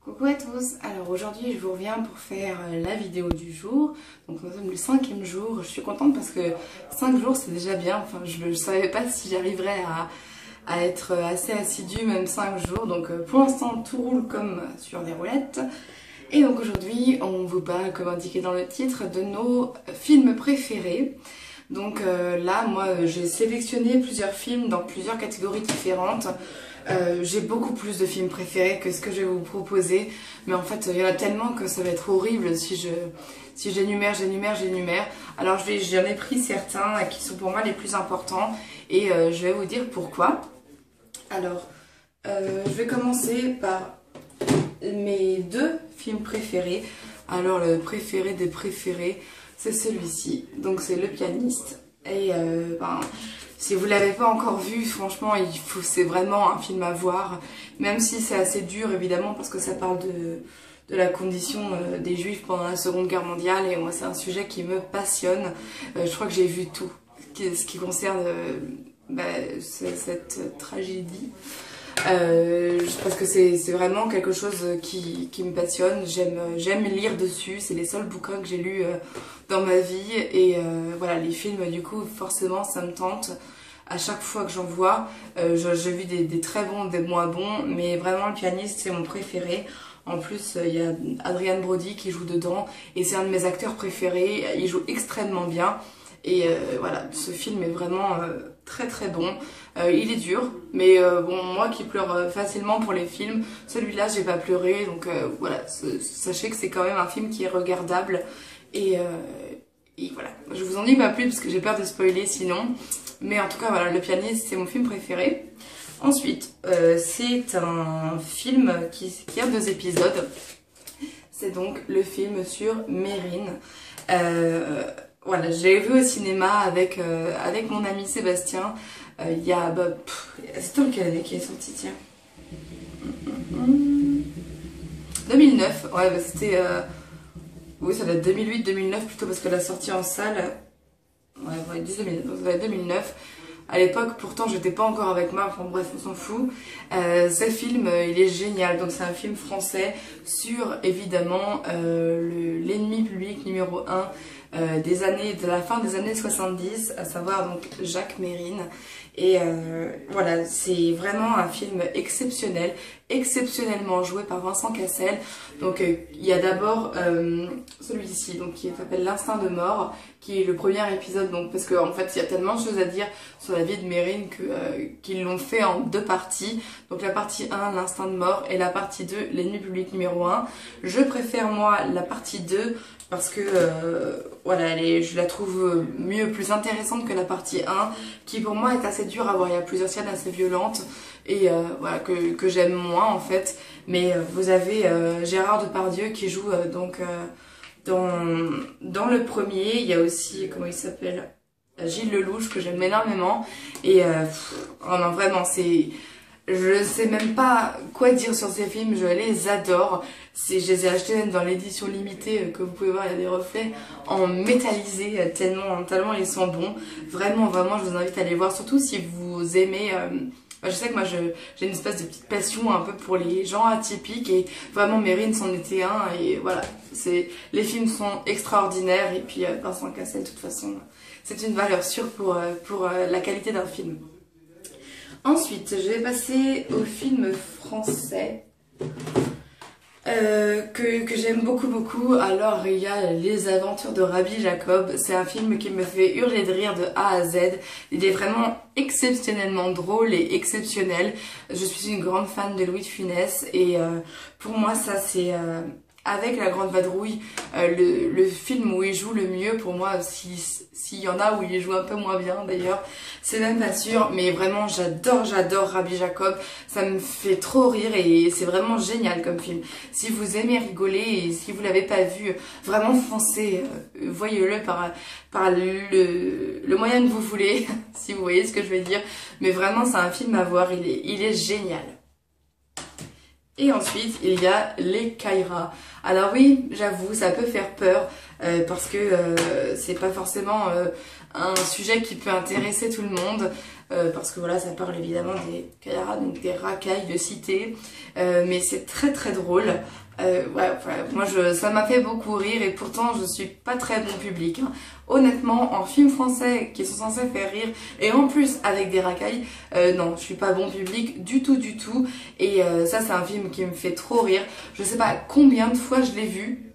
Coucou à tous, alors aujourd'hui je vous reviens pour faire la vidéo du jour. Donc nous sommes le 5e jour, je suis contente parce que 5 jours c'est déjà bien. Enfin je ne savais pas si j'arriverais à être assez assidue même 5 jours. Donc pour l'instant tout roule comme sur des roulettes. Et donc aujourd'hui on vous parle, comme indiqué dans le titre, de nos films préférés. Donc là moi j'ai sélectionné plusieurs films dans plusieurs catégories différentes. J'ai beaucoup plus de films préférés que ce que je vais vous proposer, mais en fait il y en a tellement que ça va être horrible si j'énumère. Alors j'en ai pris certains qui sont pour moi les plus importants et je vais vous dire pourquoi. Alors je vais commencer par mes 2 films préférés. Alors le préféré des préférés, c'est celui-ci, donc c'est Le Pianiste. Et si vous ne l'avez pas encore vu, franchement, c'est vraiment un film à voir. Même si c'est assez dur, évidemment, parce que ça parle de la condition des Juifs pendant la Seconde Guerre mondiale. Et moi, c'est un sujet qui me passionne. Je crois que j'ai vu tout ce qui concerne cette tragédie. Parce que c'est vraiment quelque chose qui me passionne. J'aime lire dessus, c'est les seuls bouquins que j'ai lus dans ma vie. Et voilà, les films, du coup, forcément, ça me tente. À chaque fois que j'en vois, j'ai vu des très bons, des moins bons, mais vraiment Le Pianiste, c'est mon préféré. En plus, il y a Adrien Brody qui joue dedans, et c'est un de mes acteurs préférés. Il joue extrêmement bien. Et voilà, ce film est vraiment très très bon. Il est dur, mais bon, moi qui pleure facilement pour les films, celui-là j'ai pas pleuré, donc voilà, sachez que c'est quand même un film qui est regardable. Et voilà, je vous en dis pas plus parce que j'ai peur de spoiler sinon. Mais en tout cas voilà, Le Pianiste c'est mon film préféré. Ensuite, c'est un film qui a 2 épisodes. C'est donc le film sur Mérine. Voilà, j'ai vu au cinéma avec mon ami Sébastien. Il y a... c'est dans quelle année qui est sorti, tiens 2009, ouais, c'était... oui, ça doit être 2008-2009 plutôt, parce que la sortie en salle... Ouais, 2009. À l'époque, pourtant, j'étais pas encore avec moi, enfin bref, on s'en fout. Ce film, il est génial. Donc c'est un film français sur, évidemment, l'ennemi public numéro 1 de la fin des années 70, à savoir donc Jacques Mérine. Et voilà, c'est vraiment un film exceptionnel, exceptionnellement joué par Vincent Cassel. Donc il y a d'abord celui-ci, donc qui s'appelle L'Instinct de mort, qui est le premier épisode, donc parce qu'en fait il y a tellement de choses à dire sur la vie de Mérine qu'ils l'ont fait en 2 parties. Donc la partie 1, L'Instinct de mort, et la partie 2, L'ennemi public numéro 1. Je préfère moi la partie 2 parce que voilà, je la trouve mieux, plus intéressante que la partie 1, qui pour moi est assez dure à voir. Il y a plusieurs scènes assez violentes et voilà, que j'aime moins en fait. Mais vous avez Gérard Depardieu qui joue donc dans le premier. Il y a aussi, comment il s'appelle, Gilles Lelouch, que j'aime énormément. Et oh non, vraiment, je sais même pas quoi dire sur ces films, je les adore. Je les ai achetés même dans l'édition limitée, que vous pouvez voir, il y a des reflets en métallisé, tellement ils sont bons. Vraiment, je vous invite à les voir, surtout si vous aimez... je sais que moi j'ai une espèce de petite passion un peu pour les gens atypiques, et vraiment Mérine c'en était un. Et voilà, les films sont extraordinaires, et puis Vincent Cassel, de toute façon, c'est une valeur sûre pour la qualité d'un film. Ensuite, je vais passer au film français que j'aime beaucoup. Alors, il y a Les Aventures de Rabbi Jacob. C'est un film qui me fait hurler de rire de A à Z. Il est vraiment exceptionnellement drôle et exceptionnel. Je suis une grande fan de Louis de Funès, et pour moi, ça c'est... avec La Grande Vadrouille, le film où il joue le mieux pour moi, s'il y en a où il joue un peu moins bien d'ailleurs, c'est même pas sûr, mais vraiment j'adore Rabbi Jacob, ça me fait trop rire et c'est vraiment génial comme film. Si vous aimez rigoler et si vous l'avez pas vu, vraiment foncez, voyez-le par le moyen que vous voulez, si vous voyez ce que je veux dire, mais vraiment c'est un film à voir, il est génial. Et ensuite, il y a Les Caïras. Alors oui, j'avoue, ça peut faire peur parce que c'est pas forcément un sujet qui peut intéresser tout le monde. parce que voilà, ça parle évidemment des Kairas, donc des racailles de cité, mais c'est très très drôle. Ouais, moi ça m'a fait beaucoup rire et pourtant je suis pas très bon public, hein. Honnêtement, en film français qui sont censés faire rire et en plus avec des racailles, non, je suis pas bon public du tout du tout. Et ça c'est un film qui me fait trop rire. Je sais pas combien de fois je l'ai vu.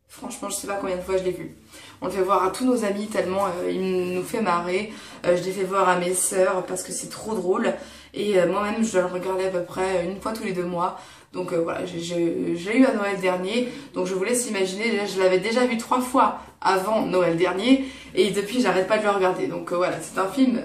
Franchement, je sais pas combien de fois je l'ai vu. On le fait voir à tous nos amis tellement il nous fait marrer. Je l'ai fait voir à mes sœurs parce que c'est trop drôle. Et moi-même, je le regardais à peu près une fois tous les 2 mois. Donc voilà, j'ai eu à Noël dernier. Donc je vous laisse imaginer, je l'avais déjà vu 3 fois avant Noël dernier. Et depuis, j'arrête pas de le regarder. Donc voilà, c'est un film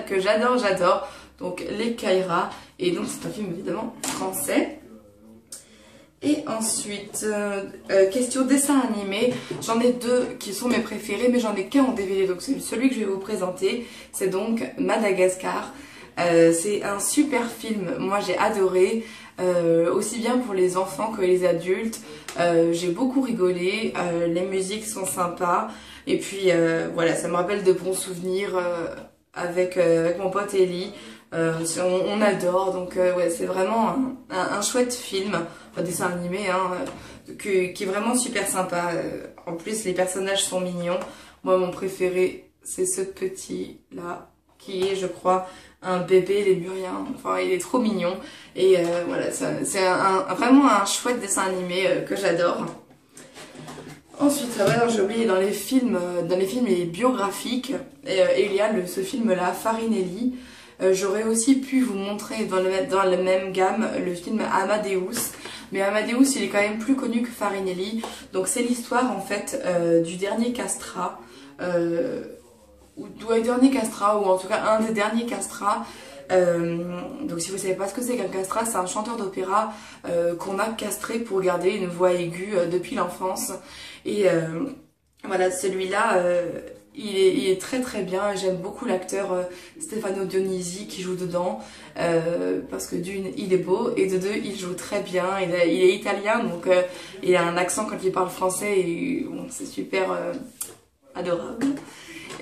que j'adore. Donc Les Kairas. Et donc c'est un film évidemment français. Et ensuite, question dessin animé, j'en ai 2 qui sont mes préférés, mais j'en ai qu'un en DVD, donc c'est celui que je vais vous présenter, c'est donc Madagascar. C'est un super film, moi j'ai adoré, aussi bien pour les enfants que les adultes. J'ai beaucoup rigolé, les musiques sont sympas, et puis voilà, ça me rappelle de bons souvenirs avec mon pote Ellie. On adore, donc ouais, c'est vraiment un chouette film, un dessin animé, hein, qui est vraiment super sympa. En plus, les personnages sont mignons. Moi, mon préféré, c'est ce petit là, qui est, je crois, un bébé lémurien. Enfin, il est trop mignon. Et voilà, c'est vraiment un chouette dessin animé que j'adore. Ensuite, ouais, j'ai oublié, dans les films et biographiques, il y a ce film-là, Farinelli. J'aurais aussi pu vous montrer dans la même gamme le film Amadeus, mais Amadeus il est quand même plus connu que Farinelli. Donc c'est l'histoire en fait du dernier castrat, ou en tout cas un des derniers castrats. Donc si vous savez pas ce que c'est qu'un castrat, c'est un chanteur d'opéra qu'on a castré pour garder une voix aiguë depuis l'enfance. Et voilà, celui-là... il est très très bien, j'aime beaucoup l'acteur Stefano Dionisi qui joue dedans, parce que d'une, il est beau, et de deux, il joue très bien, il est italien, donc il a un accent quand il parle français, et bon, c'est super adorable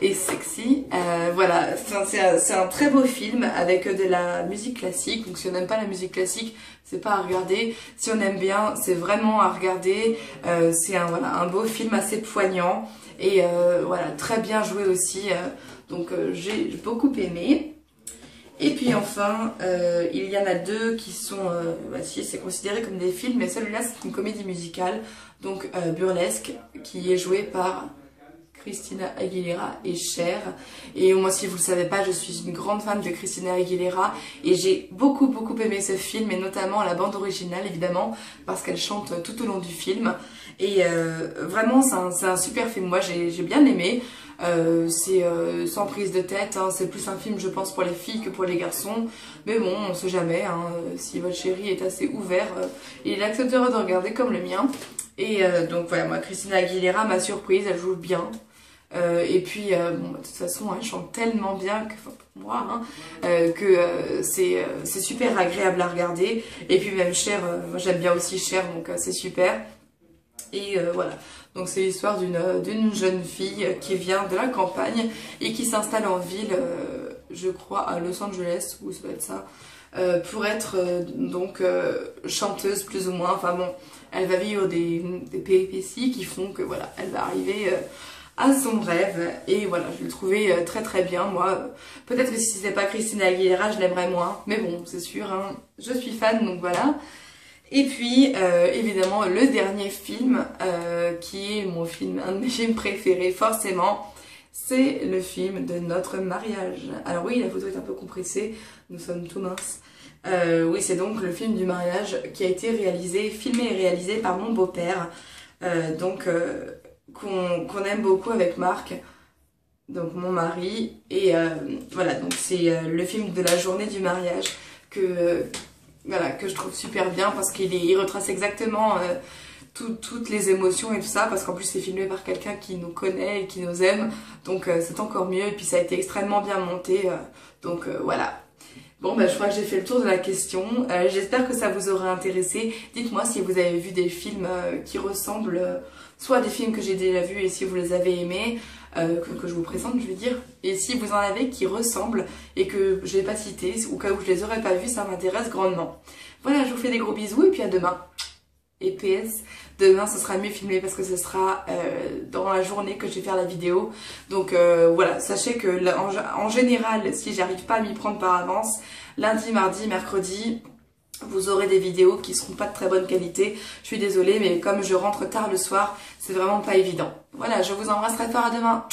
et sexy. Voilà, c'est un très beau film avec de la musique classique, donc si on n'aime pas la musique classique, c'est pas à regarder. Si on aime bien, c'est vraiment à regarder. C'est voilà, un beau film assez poignant. Et voilà, très bien joué aussi, donc j'ai beaucoup aimé. Et puis enfin, il y en a 2 qui sont, si c'est considéré comme des films, mais celui-là c'est une comédie musicale, donc Burlesque, qui est joué par Christina Aguilera et Cher. Et moi, si vous le savez pas, je suis une grande fan de Christina Aguilera et j'ai beaucoup aimé ce film, et notamment la bande originale évidemment, parce qu'elle chante tout au long du film. Et vraiment c'est un super film, moi j'ai bien aimé. C'est sans prise de tête, hein. C'est plus un film je pense pour les filles que pour les garçons, mais bon, on sait jamais, hein. Si votre chéri est assez ouvert, il acceptera de regarder comme le mien. Et donc voilà, moi Christina Aguilera m'a surprise, elle joue bien. Et puis bon, de toute façon elle chante tellement bien que, enfin, pour moi, hein, que c'est super agréable à regarder. Et puis même Cher, moi j'aime bien aussi Cher, donc c'est super. Et voilà, donc c'est l'histoire d'une jeune fille qui vient de la campagne et qui s'installe en ville, je crois à Los Angeles, ou ça doit être ça, pour être donc chanteuse plus ou moins. Enfin bon, elle va vivre des péripéties qui font que voilà, elle va arriver à son rêve. Et voilà, je le trouvais très bien. Moi, peut-être que si c'était pas Christina Aguilera, je l'aimerais moins, mais bon, c'est sûr, hein, je suis fan, donc voilà. Et puis évidemment le dernier film qui est un de mes films préférés forcément, c'est le film de notre mariage. Alors oui, la photo est un peu compressée, nous sommes tout minces. Oui, c'est donc le film du mariage qui a été filmé et réalisé par mon beau-père, donc qu'on aime beaucoup avec Marc, donc mon mari. Et voilà, donc c'est le film de la journée du mariage voilà, que je trouve super bien, parce qu'il retrace exactement toutes les émotions et tout ça, parce qu'en plus c'est filmé par quelqu'un qui nous connaît et qui nous aime, donc c'est encore mieux. Et puis ça a été extrêmement bien monté, donc voilà. Bon, bah, je crois que j'ai fait le tour de la question. J'espère que ça vous aura intéressé. Dites-moi si vous avez vu des films qui ressemblent soit à des films que j'ai déjà vus et si vous les avez aimés, que je vous présente, je veux dire. Et si vous en avez qui ressemblent et que je n'ai pas cités, au cas où je les aurais pas vus, ça m'intéresse grandement. Voilà, je vous fais des gros bisous et puis à demain. Et PS, demain ce sera mieux filmé parce que ce sera dans la journée que je vais faire la vidéo. Donc voilà, sachez que en général, si j'arrive pas à m'y prendre par avance, lundi, mardi, mercredi, vous aurez des vidéos qui seront pas de très bonne qualité. Je suis désolée, mais comme je rentre tard le soir, c'est vraiment pas évident. Voilà, je vous embrasse très fort, à demain.